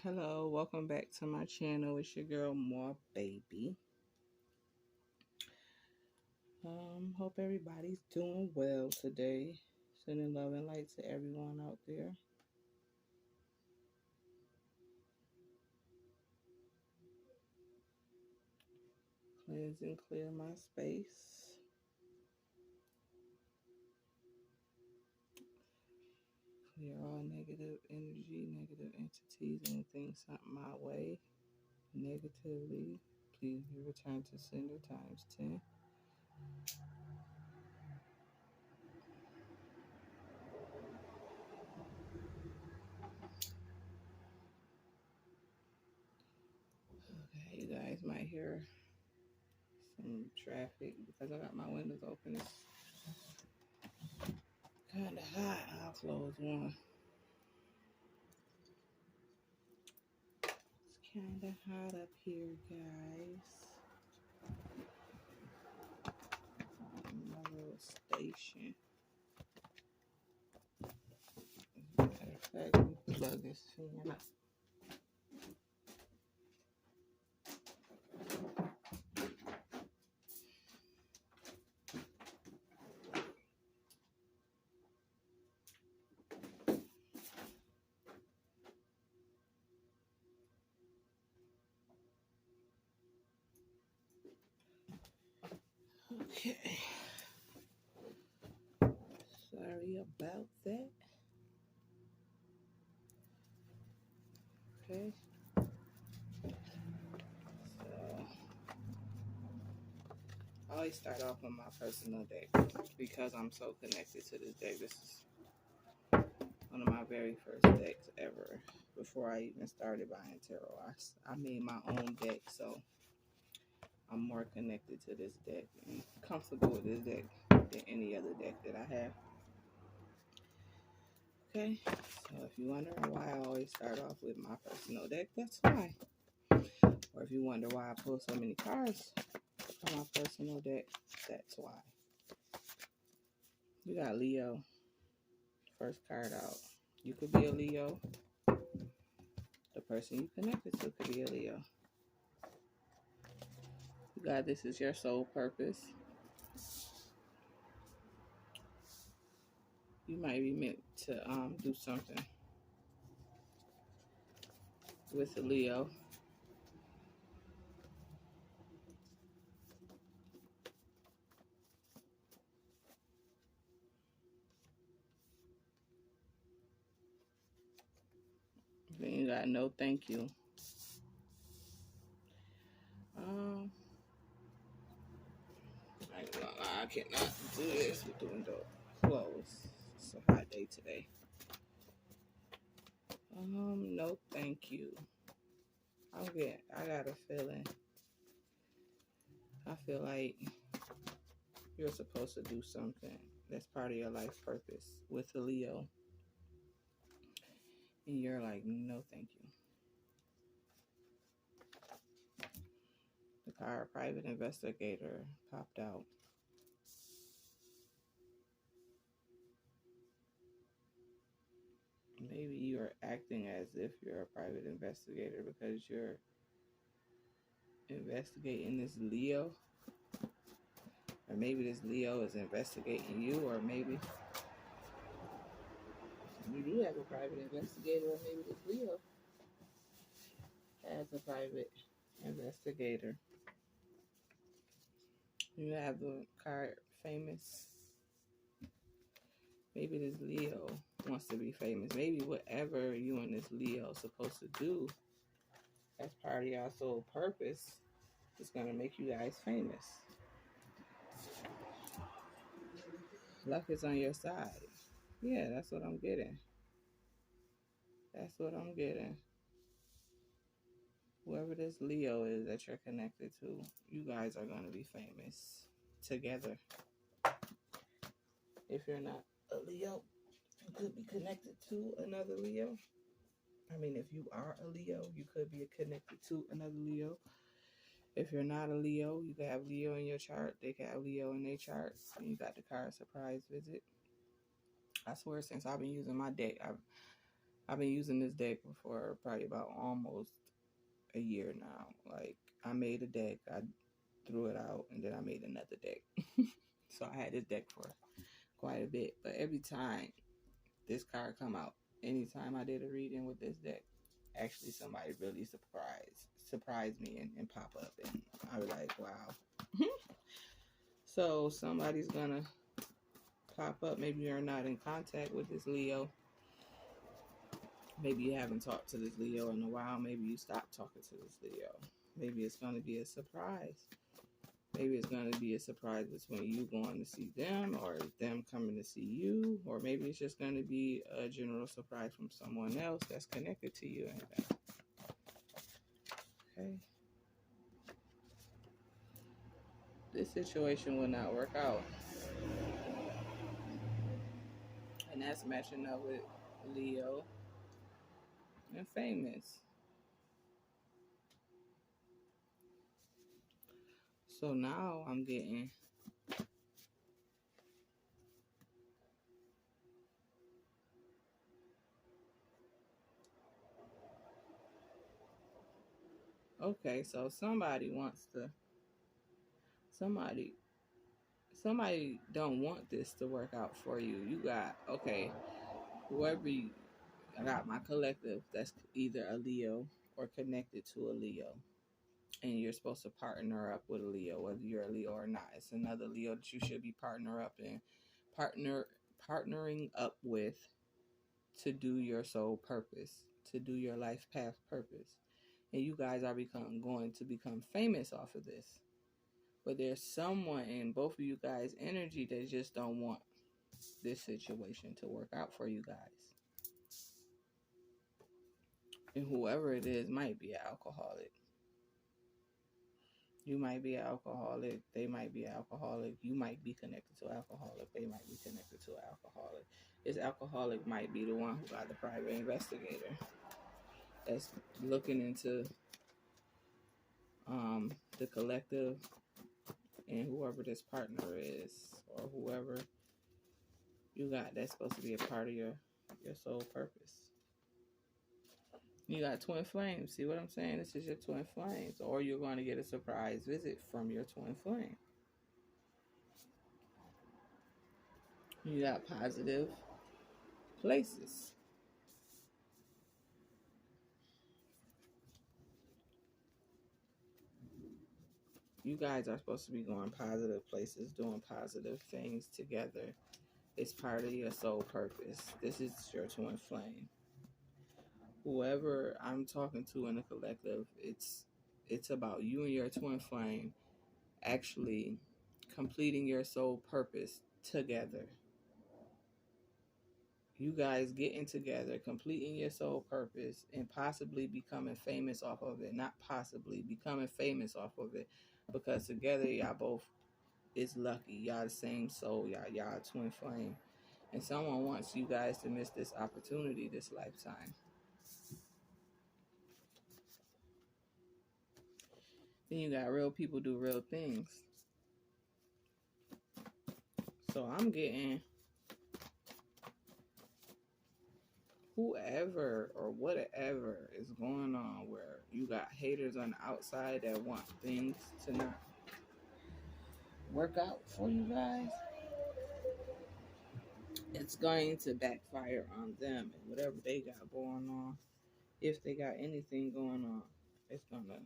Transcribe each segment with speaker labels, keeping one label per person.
Speaker 1: Hello, welcome back to my channel. It's your girl More Baby. Hope everybody's doing well today. Sending love and light to everyone out there. Cleanse and clear my space. Clear all negative energy, negative entities, anything sent my way negatively. Please be returned to sender times 10. Okay, you guys might hear some traffic because I got my windows open. It's kind of hot. I'll close one. It's kind of hot up here, guys. My little station. As a matter of fact, let me plug this fan up. Okay. Sorry about that. Okay. So, I always start off on my personal deck because I'm so connected to this deck. This is one of my very first decks ever. Before I even started buying tarot, I made my own deck, so I'm more connected to this deck and comfortable with this deck than any other deck that I have. Okay, so if you're wondering why I always start off with my personal deck, that's why. Or if you wonder why I pull so many cards from my personal deck, that's why. You got Leo, first card out. You could be a Leo. The person you connected to could be a Leo. You got this is your soul purpose. You might be meant to do something with a Leo. Then you got no thank you. I cannot do this with the window closed. It's a hot day today. No thank you. I got a feeling. I feel like you're supposed to do something that's part of your life purpose with a Leo. And you're like, no thank you. The card private investigator popped out. Maybe you're acting as if you're a private investigator because you're investigating this Leo. Or maybe this Leo is investigating you, or maybe you do have a private investigator, or maybe this Leo has a private investigator. You have the card famous. Maybe this Leo wants to be famous. Maybe whatever you and this Leo are supposed to do as part of your soul purpose is going to make you guys famous. Luck is on your side. Yeah, that's what I'm getting. That's what I'm getting. Whoever this Leo is that you're connected to, you guys are going to be famous together. If you're not a Leo, you could be connected to another Leo. I mean, if you are a Leo, you could be connected to another Leo. If you're not a Leo, you can have Leo in your chart. They can have Leo in their chart. And you got the card surprise visit. I swear, since I've been using my deck, I've been using this deck for probably about almost a year now. Like, I made a deck, I threw it out, and then I made another deck. So I had this deck for quite a bit. But every time this card come out, anytime I did a reading with this deck, actually somebody really surprised me and pop up, and I was like, wow. So somebody's gonna pop up. Maybe you're not in contact with this Leo. Maybe you haven't talked to this Leo in a while. Maybe you stopped talking to this Leo. Maybe it's going to be a surprise. Maybe it's going to be a surprise between you going to see them or them coming to see you. Or maybe it's just going to be a general surprise from someone else that's connected to you. Okay. This situation will not work out. And that's matching up with Leo and famous. So now I'm getting okay, so somebody don't want this to work out for you. You got, okay, whoever you, I got my collective that's either a Leo or connected to a Leo. And you're supposed to partner up with a Leo, whether you're a Leo or not. It's another Leo that you should be partnering up with to do your soul purpose, to do your life path purpose. And you guys are going to become famous off of this. But there's someone in both of you guys' energy that just don't want this situation to work out for you guys. And whoever it is might be an alcoholic. You might be an alcoholic. They might be an alcoholic. You might be connected to an alcoholic. They might be connected to an alcoholic. This alcoholic might be the one who got the private investigator that's looking into the collective and whoever this partner is or whoever you got that's supposed to be a part of your soul purpose. You got twin flames. See what I'm saying? This is your twin flames. Or you're going to get a surprise visit from your twin flame. You got positive places. You guys are supposed to be going positive places, doing positive things together. It's part of your soul purpose. This is your twin flame. Whoever I'm talking to in the collective, it's about you and your twin flame actually completing your soul purpose together. You guys getting together, completing your soul purpose, and possibly becoming famous off of it. Not possibly, becoming famous off of it. Because together, y'all both is lucky. Y'all the same soul. Y'all twin flame. And someone wants you guys to miss this opportunity this lifetime. Then you got real people do real things. So I'm getting whoever or whatever is going on where you got haters on the outside that want things to not work out for you guys. It's going to backfire on them and whatever they got going on. If they got anything going on, it's going to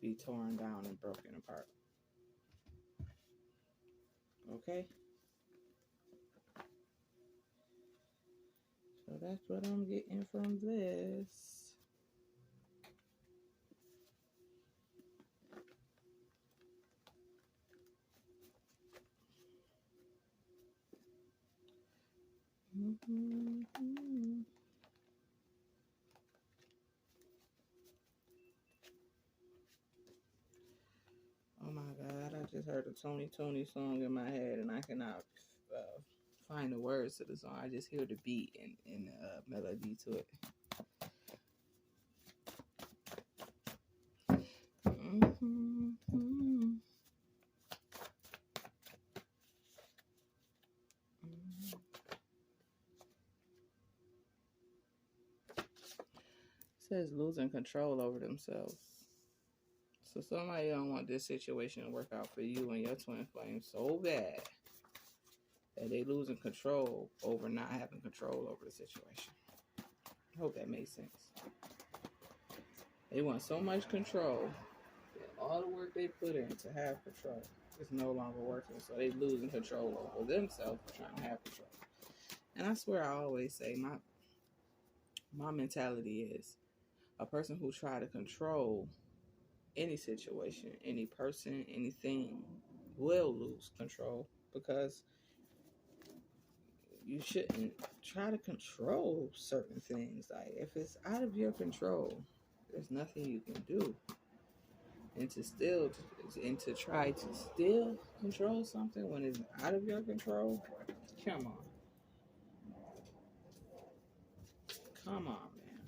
Speaker 1: be torn down and broken apart. Okay? So that's what I'm getting from this. Mm-hmm. Oh my God, I just heard a Tony song in my head and I cannot find the words to the song. I just hear the beat and melody to it. Mm-hmm. says losing control over themselves. So somebody don't want this situation to work out for you and your twin flame so bad that they losing control over not having control over the situation. I hope that makes sense. They want so much control that all the work they put in to have control is no longer working. So they losing control over themselves trying to have control. And I swear I always say my mentality is a person who try to control any situation, any person, anything will lose control, because you shouldn't try to control certain things. Like if it's out of your control, there's nothing you can do. And to try to still control something when it's out of your control, come on. Come on, man.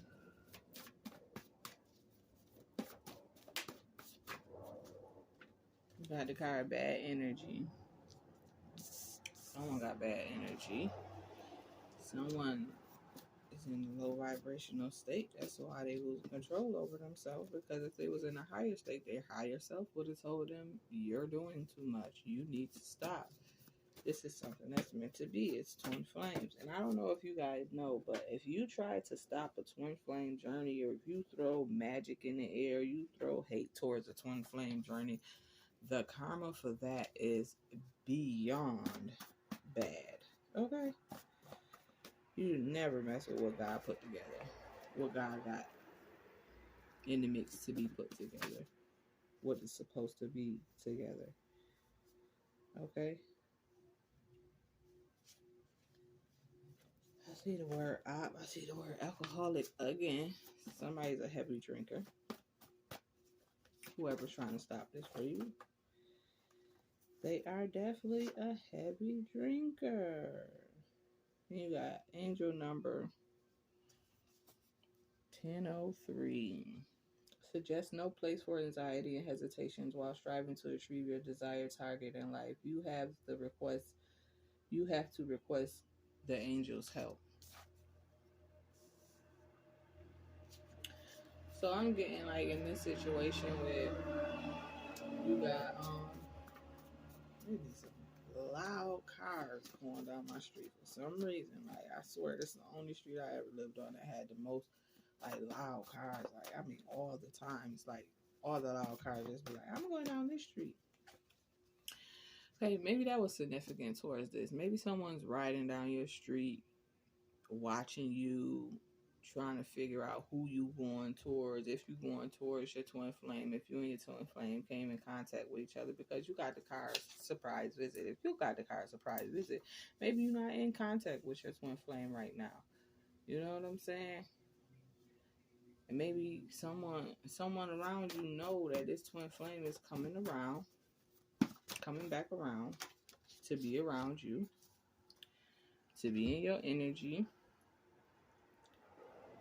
Speaker 1: You got the card bad energy. Someone got bad energy. Someone is in a low vibrational state. That's why they lose control over themselves. Because if they was in a higher state, their higher self would have told them, you're doing too much. You need to stop. This is something that's meant to be. It's twin flames. And I don't know if you guys know, but if you try to stop a twin flame journey, or if you throw magic in the air, you throw hate towards a twin flame journey, the karma for that is beyond bad. Okay? You never mess with what God put together. What God got in the mix to be put together. What is supposed to be together. Okay? I see the word I see the word alcoholic again. Somebody's a heavy drinker. Whoever's trying to stop this for you, they are definitely a heavy drinker. You got angel number 1003. Suggest no place for anxiety and hesitations while striving to achieve your desired target in life. You have to request the angels' help. So I'm getting like in this situation where you got maybe some loud cars going down my street for some reason. Like I swear this is the only street I ever lived on that had the most like loud cars. Like I mean all the time. It's like all the loud cars just be like, I'm going down this street. Okay, maybe that was significant towards this. Maybe someone's riding down your street, watching you, trying to figure out who you going towards, if you going towards your twin flame, if you and your twin flame came in contact with each other, because you got the car's surprise visit. If you got the car's surprise visit, maybe you're not in contact with your twin flame right now. You know what I'm saying? And maybe someone around you know that this twin flame is coming back around to be around you, to be in your energy.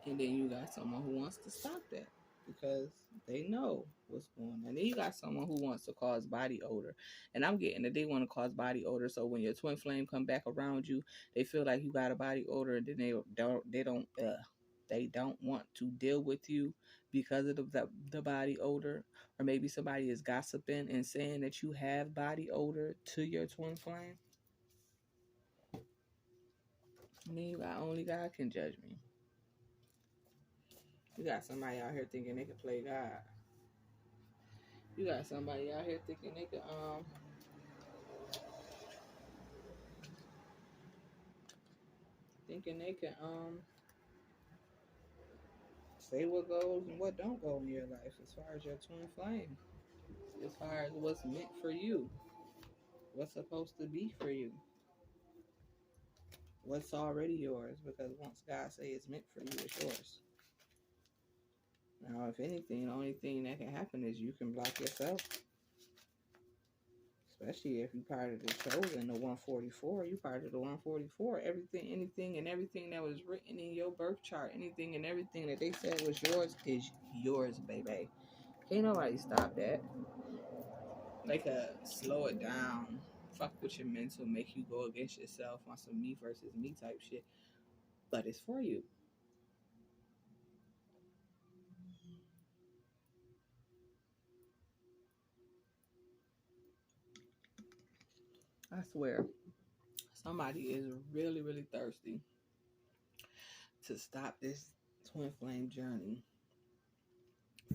Speaker 1: And then you got someone who wants to stop that because they know what's going on. And then you got someone who wants to cause body odor. And I'm getting that they want to cause body odor. So when your twin flame come back around you, they feel like you got a body odor, and then they don't want to deal with you because of the body odor. Or maybe somebody is gossiping and saying that you have body odor to your twin flame. And then you got only God can judge me. You got somebody out here thinking they can play God. You got somebody out here thinking they can say what goes and what don't go in your life as far as your twin flame. As far as what's meant for you. What's supposed to be for you. What's already yours, because once God say it's meant for you, it's yours. Now, if anything, the only thing that can happen is you can block yourself. Especially if you're part of the chosen, the 144. You part of the 144. Anything and everything that was written in your birth chart, anything and everything that they said was yours is yours, baby. Can't nobody stop that. They could slow it down, fuck with your mental, make you go against yourself on some me versus me type shit. But it's for you. I swear, somebody is really, really thirsty to stop this twin flame journey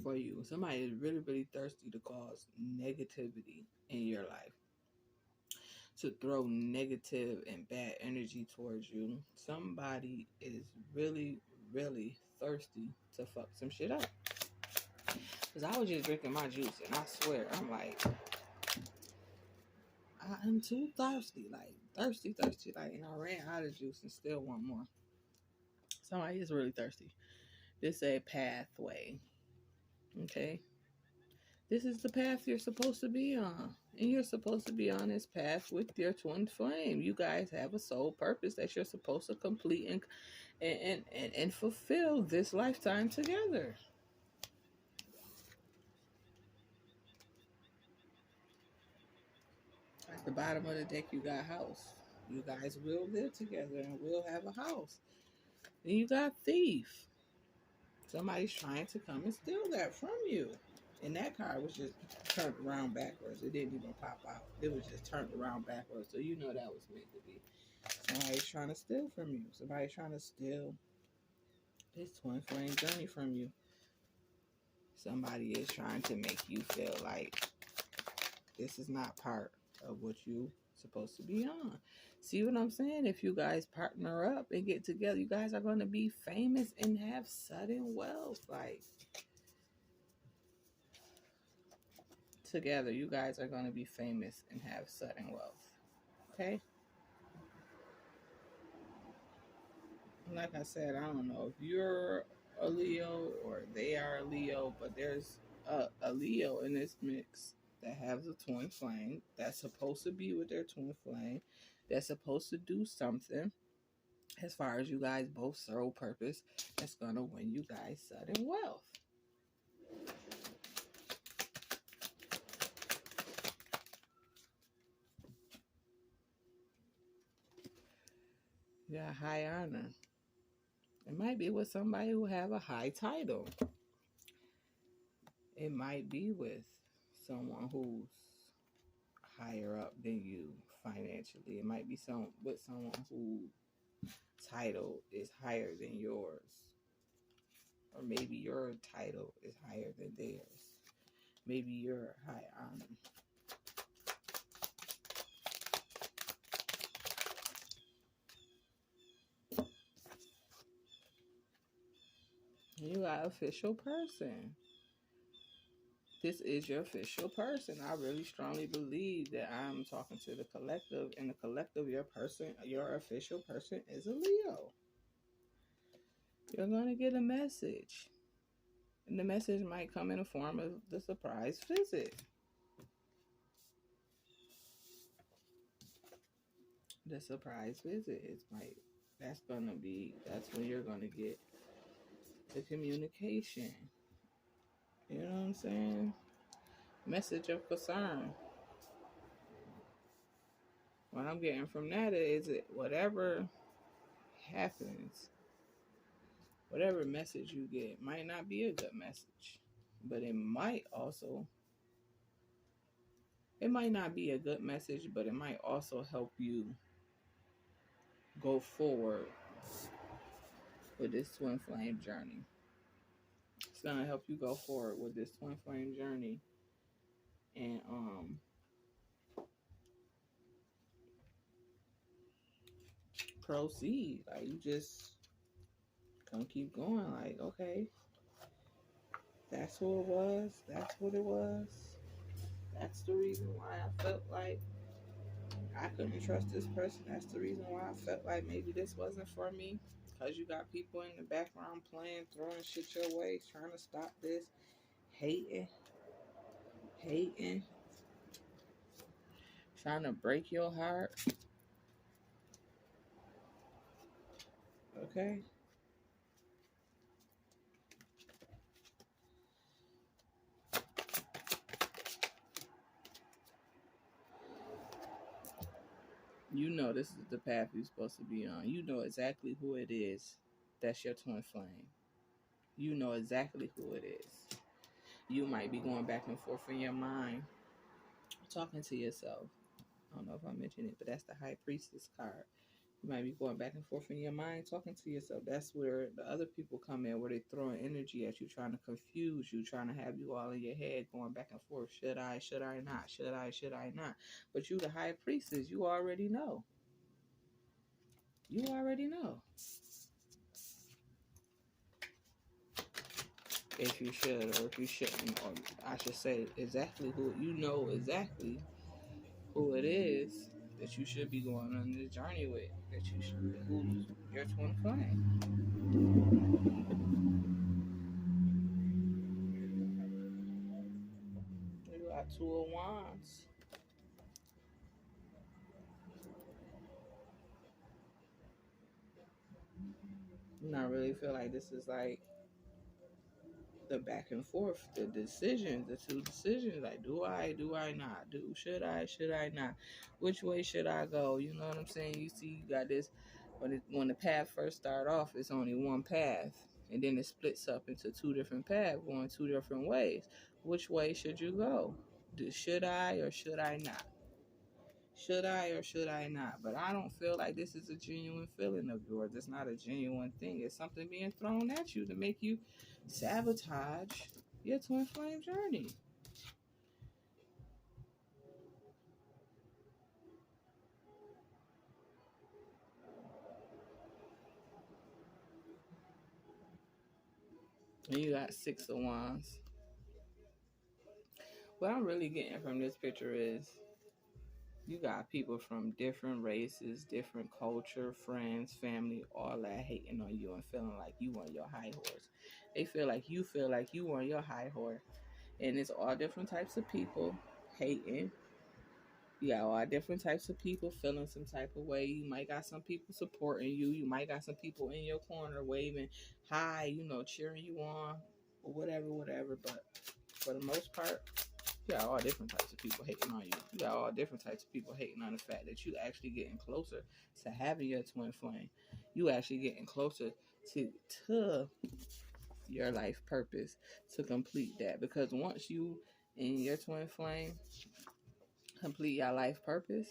Speaker 1: for you. Somebody is really, really thirsty to cause negativity in your life, to throw negative and bad energy towards you. Somebody is really, really thirsty to fuck some shit up. Because I was just drinking my juice, and I swear, I'm like, I'm too thirsty. Like, thirsty. Like, and I ran out of juice and still want more. Somebody is really thirsty. This is a pathway. Okay? This is the path you're supposed to be on. And you're supposed to be on this path with your twin flame. You guys have a soul purpose that you're supposed to complete and fulfill this lifetime together. At the bottom of the deck, you got house. You guys will live together and will have a house. Then you got thief. Somebody's trying to come and steal that from you. And that card was just turned around backwards. It didn't even pop out. It was just turned around backwards. So you know that was meant to be. Somebody's trying to steal from you. Somebody's trying to steal this twin flame journey from you. Somebody is trying to make you feel like this is not part of what you're supposed to be on. See what I'm saying? If you guys partner up and get together, you guys are going to be famous and have sudden wealth. Like, together, you guys are going to be famous and have sudden wealth. Okay? Like I said, I don't know if you're a Leo or they are a Leo, but there's a Leo in this mix that has a twin flame that's supposed to be with their twin flame, that's supposed to do something as far as you guys both serve purpose that's going to win you guys sudden wealth. You got high honor. It might be with somebody who have a high title. It might be with someone who's higher up than you financially. It might be with someone whose title is higher than yours. Or maybe your title is higher than theirs. Maybe you're high honor. You got official person. This is your official person. I really strongly believe that I'm talking to the collective, and the collective, your person, your official person is a Leo. You're going to get a message. And the message might come in the form of the surprise visit. The surprise visit is that's when you're gonna get the communication. You know what I'm saying? Message of concern. What I'm getting from that is whatever happens, whatever message you get might not be a good message. But it might not be a good message, but it might also help you go forward with this twin flame journey. It's gonna help you go forward with this twin flame journey, and proceed. Like, you just gonna keep going. Like, okay, that's who it was. That's what it was. That's the reason why I felt like I couldn't trust this person. That's the reason why I felt like maybe this wasn't for me. Because you got people in the background playing, throwing shit your way, trying to stop this, hating, trying to break your heart. Okay? You know this is the path you're supposed to be on. You know exactly who it is that's your twin flame. You know exactly who it is. You might be going back and forth in your mind, talking to yourself. I don't know if I mentioned it, but that's the High Priestess card. You might be going back and forth in your mind, talking to yourself. That's where the other people come in, where they throwing energy at you, trying to confuse you, trying to have you all in your head, going back and forth. Should I not? Should I not? But you, the High Priestess, you already know. You already know if you should or if you shouldn't, or I should say exactly who you know exactly who it is that you should be going on this journey with. That you should, who's your twin flame. You got Two of Wands. And I really feel like this is like the back and forth, the decisions, the two decisions. Like, do I not? Should I not? Which way should I go? You know what I'm saying? You see, you got this. When the path first start off, it's only one path, and then it splits up into two different paths, going two different ways. Which way should you go? Should I or should I not? Should I or should I not? But I don't feel like this is a genuine feeling of yours. It's not a genuine thing. It's something being thrown at you to make you sabotage your twin flame journey. And you got Six of Wands. What I'm really getting from this picture is you got people from different races, different culture, friends, family, all that hating on you and feeling like you on your high horse. They feel like you on your high horse. And it's all different types of people hating. You got all different types of people feeling some type of way. You might got some people supporting you. You might got some people in your corner waving hi, cheering you on or whatever. But for the most part, you got all different types of people hating on you. You got all different types of people hating on the fact that you actually getting closer to having your twin flame. You actually getting closer to your life purpose, to complete that. Because once you and your twin flame complete your life purpose,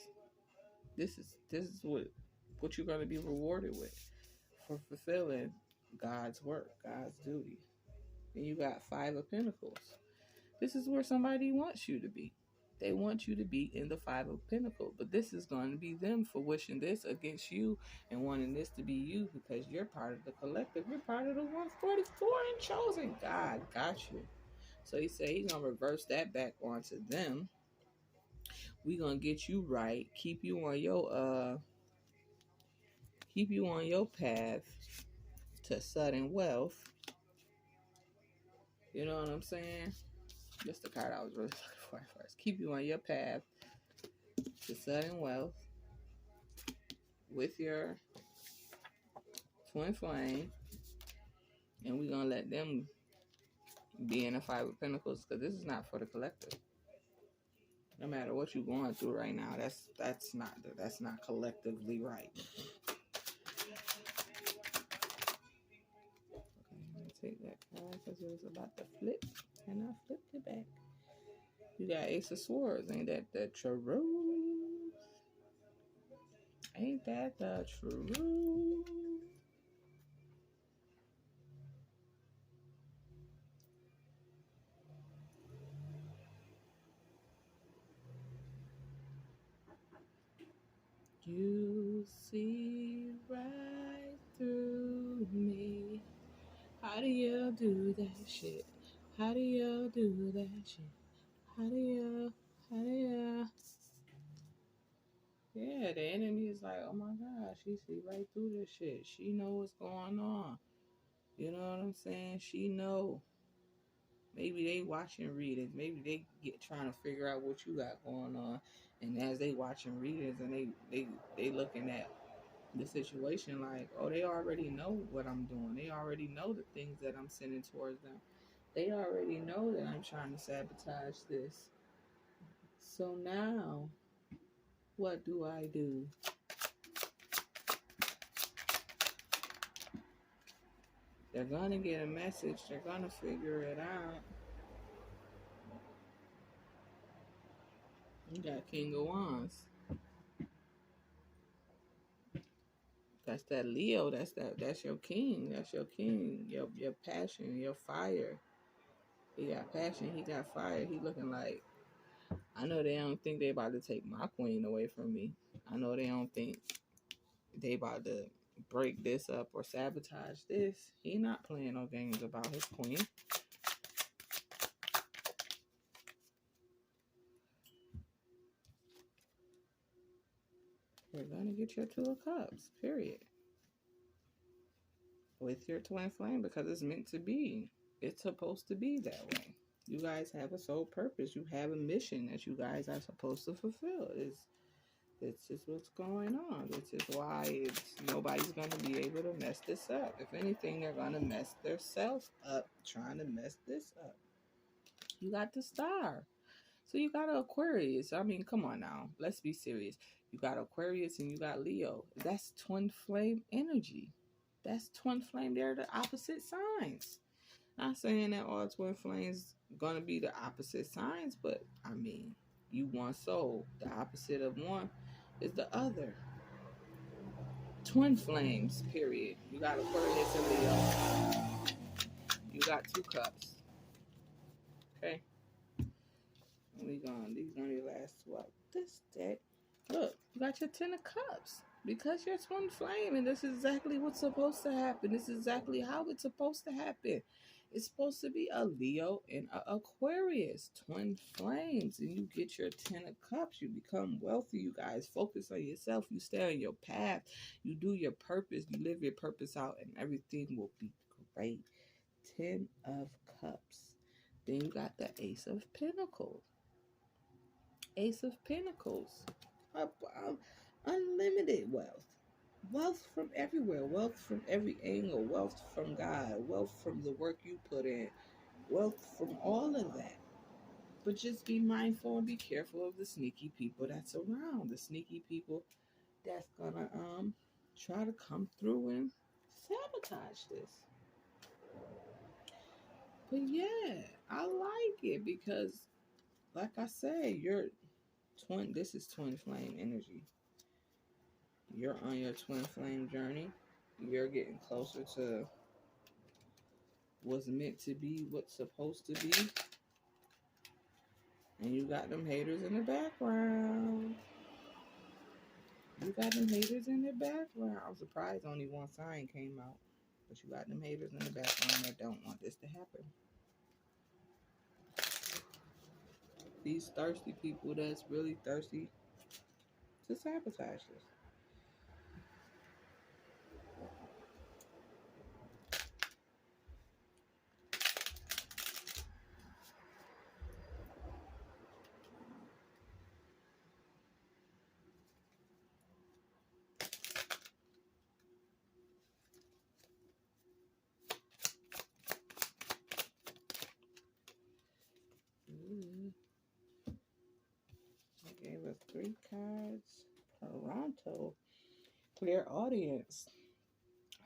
Speaker 1: this is what you're going to be rewarded with for fulfilling God's work, God's duty. And you got Five of Pentacles. This is where somebody wants you to be. They want you to be in the Five of Pentacles, but this is going to be them for wishing this against you and wanting this to be you, because you're part of the collective. You're part of the 144 and chosen. God got you. So he said he's going to reverse that back onto them. We're going to get you right, keep you on your path to sudden wealth. You know what I'm saying? That's the card I was really looking for at first. Keep you on your path to sudden wealth with your twin flame. And we're going to let them be in the Five of Pentacles, because this is not for the collective. No matter what you're going through right now, that's not collectively right. Okay, I'm going to take that card because it was about to flip, and I flipped it back. You got Ace of Swords. Ain't that the truth? Ain't that the truth? You see right through me. How do you do that shit? How do you do that shit? How do you? Yeah, the enemy is like, oh my God, she see right through this shit. She know what's going on. You know what I'm saying? She know. Maybe they watching readings. Maybe they get trying to figure out what you got going on. And as they watching readings and they looking at the situation like, oh, they already know what I'm doing. They already know the things that I'm sending towards them. They already know that I'm trying to sabotage this. So now, what do I do? They're going to get a message. They're going to figure it out. You got King of Wands. That's that Leo. That's your king. That's your king. Your passion, your fire. He got passion, he got fire. He looking like, I know they don't think they about to take my queen away from me. I know they don't think they about to break this up or sabotage this. He not playing no games about his queen. You're gonna get your Two of Cups, period. With your twin flame, because it's meant to be. It's supposed to be that way. You guys have a sole purpose. You have a mission that you guys are supposed to fulfill. This is what's going on. This is why nobody's going to be able to mess this up. If anything, they're going to mess themselves up trying to mess this up. You got the Star. So you got an Aquarius. I mean, come on now. Let's be serious. You got Aquarius and you got Leo. That's twin flame energy. That's twin flame. They're the opposite signs. Not saying that all twin flames gonna be the opposite signs, but I mean, you one soul. The opposite of one is the other. Twin flames, period. You got Aquarius and Leo. You got 2 cups. Okay. These gonna be last what? This deck. Look, you got your 10 of cups. Because you're twin flame, and this is exactly what's supposed to happen. This is exactly how it's supposed to happen. It's supposed to be a Leo and an Aquarius, twin flames, and you get your 10 of cups. You become wealthy. You guys focus on yourself. You stay on your path. You do your purpose. You live your purpose out, and everything will be great. 10 of cups. Then you got the Ace of Pentacles. Ace of Pentacles. Unlimited wealth. Wealth from everywhere. Wealth from every angle. Wealth from God. Wealth from the work you put in. Wealth from all of that. But just be mindful and be careful of the sneaky people that's around. The sneaky people that's gonna try to come through and sabotage this. But yeah, I like it because, like I say, this is twin flame energy. You're on your twin flame journey. You're getting closer to what's meant to be, what's supposed to be. And you got them haters in the background. You got them haters in the background. I'm surprised only one sign came out. But you got them haters in the background that don't want this to happen. These thirsty people that's really thirsty to sabotage this. They gave us 3 cards. Toronto. Clear audience.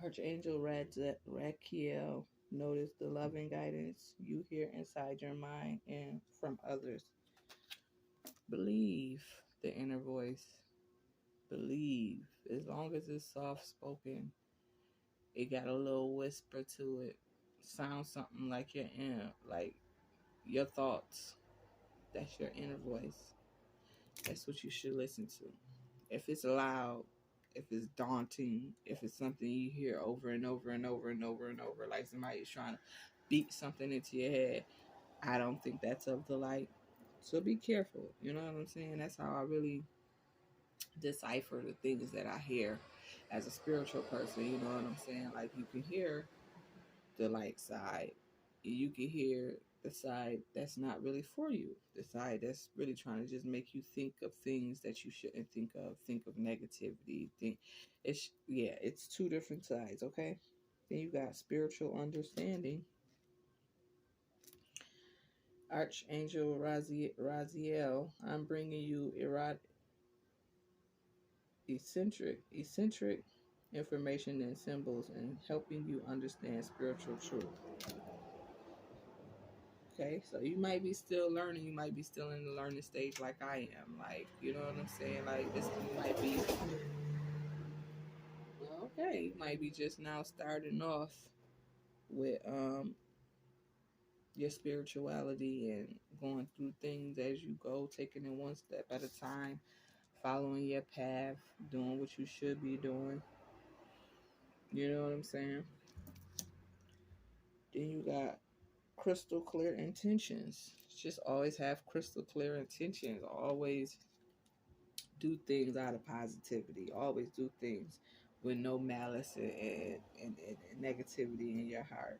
Speaker 1: Archangel Raquiel. Notice the loving guidance you hear inside your mind and from others. Believe the inner voice. Believe. As long as it's soft spoken, it got a little whisper to it. Sounds something like like your thoughts. That's your inner voice. That's what you should listen to. If it's loud, if it's daunting, if it's something you hear over and over and over and over and over, like somebody's trying to beat something into your head, I don't think that's of the light. So be careful. You know what I'm saying? That's how I really decipher the things that I hear as a spiritual person. You know what I'm saying? Like, you can hear the light side, you can hear the side that's not really for you, the side that's really trying to just make you think of things that you shouldn't think of negativity. It's 2 different sides. Okay, then you got spiritual understanding. Archangel Raziel, I'm bringing you eccentric information and symbols and helping you understand spiritual truth. Okay, so you might be still learning. You might be still in the learning stage like I am. Like, you know what I'm saying? Like, this might be, well, okay. You might be just now starting off with your spirituality and going through things as you go, taking it one step at a time, following your path, doing what you should be doing. You know what I'm saying? Then you got crystal clear intentions. Just always have crystal clear intentions. Always do things out of positivity. Always do things with no malice and negativity in your heart.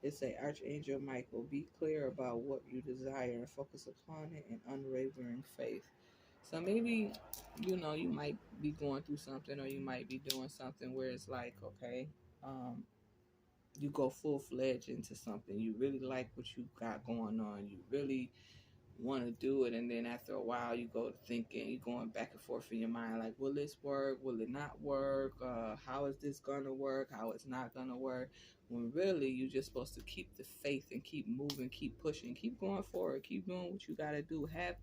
Speaker 1: It's a Archangel Michael. Be clear about what you desire and focus upon it in unwavering faith. So maybe, you might be going through something, or you might be doing something where it's like, okay, um, you go full fledged into something. You really like what you got going on. You really want to do it, and then after a while you go to thinking, you're going back and forth in your mind, like, will this work, will it not work, how is this gonna work, how it's not gonna work, when really you're just supposed to keep the faith and keep moving, keep pushing, keep going forward, keep doing what you got to do. Have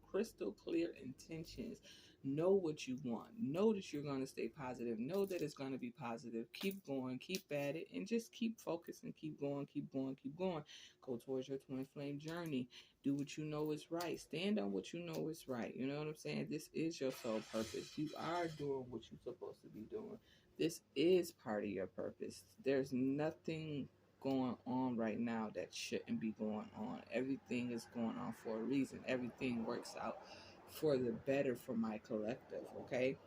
Speaker 1: crystal clear intentions. Know what you want. Know that you're going to stay positive. Know that it's going to be positive. Keep going, keep at it, and just keep focused and keep going, keep going, keep going. Go towards your twin flame journey. Do what you know is right. Stand on what you know is right. You know what I'm saying? This is your soul purpose. You are doing what you're supposed to be doing. This is part of your purpose. There's nothing going on right now that shouldn't be going on. Everything is going on for a reason. Everything works out for the better for my collective, okay?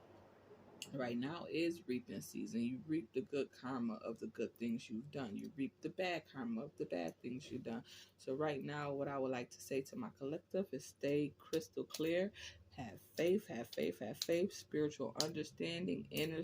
Speaker 1: Right now is reaping season. You reap the good karma of the good things you've done. You reap the bad karma of the bad things you've done. So right now, what I would like to say to my collective is stay crystal clear. Have faith, have faith, have faith. Spiritual understanding, inner